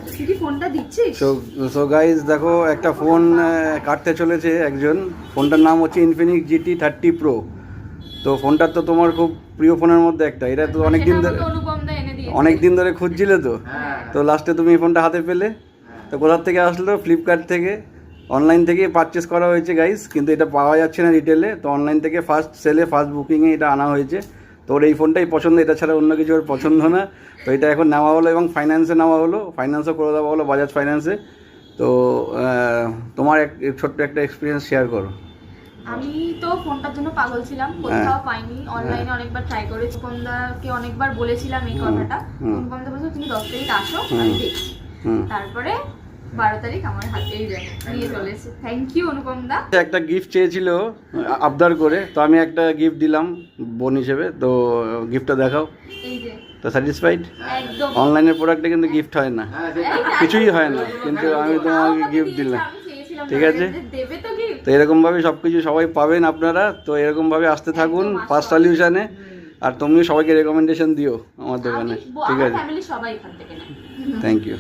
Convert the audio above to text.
তুই কি ফোনটা দিচ্ছিস? সো গাইজ দেখো একটা ফোন কাটতে চলেছে একজন। ফোনটার নাম হচ্ছে ইনফিনিক্স GT 30 Pro। তো ফোনটা তো তোমার খুব প্রিয় ফোনের মধ্যে একটা, এটা তো অনেক দিন ধরে খুঁজছিলে তো লাস্টে তুমি এই ফোনটা হাতে পেলে। তো কোথার থেকে আসলো? ফ্লিপকার্ট থেকে, অনলাইন থেকে পারচেস করা হয়েছে গাইজ, কিন্তু এটা পাওয়া যাচ্ছে না রিটেলে। তো অনলাইন থেকে ফার্স্ট সেলে ফার্স্ট বুকিংয়ে এটা আনা হয়েছে। তো ওর এই ফোনটাই পছন্দ, এটা ছাড়া অন্য কিছু ওর পছন্দ না। তো এটা এখন নেওয়া হলো এবং ফাইন্যান্সে নেওয়া হলো, ফাইন্যান্সও করে দেওয়া হলো বাজাজ ফাইন্যান্সে। তো তোমার ছোট্ট একটা এক্সপিরিয়েন্স শেয়ার করো। আমি তো ফোনটার জন্য পাগল ছিলাম, কোথাও পাইনি, অনলাইনে অনেকবার ট্রাই করে অনুপমদাকে অনেকবার বলেছিলাম এই কথাটা। অনুপমদা বলছে তুমি 10 তারিখ আসো, আমি দেখছি। তারপরে 12 তারিখ আমার হাতেই নিয়ে চলে এসেছে। থ্যাংক ইউ অনুপমদা। একটা গিফট চেয়েছিল আবদার করে, তো আমি একটা গিফট দিলাম বোন হিসেবে। তো গিফটটা দেখাও। এই যে, তো স্যাটিসফাইড? একদম। অনলাইনের প্রোডাক্টে কিন্তু গিফট হয় না, কিছুই হয় না, কিন্তু আমি তোমাকে গিফট দিলাম। ঠিক আছে, দেবে তো গিফট। তো এরকমভাবে সব কিছু সবাই পাবেন আপনারা। তো এরকমভাবে আসতে থাকুন ফার্স্ট সলিউশনে। আর তুমিও সবাইকে রেকমেন্ডেশন দিও আমার দোকানে। ঠিক আছে, ফ্যামিলি সবাই এখান থেকে নেয়। Thank you.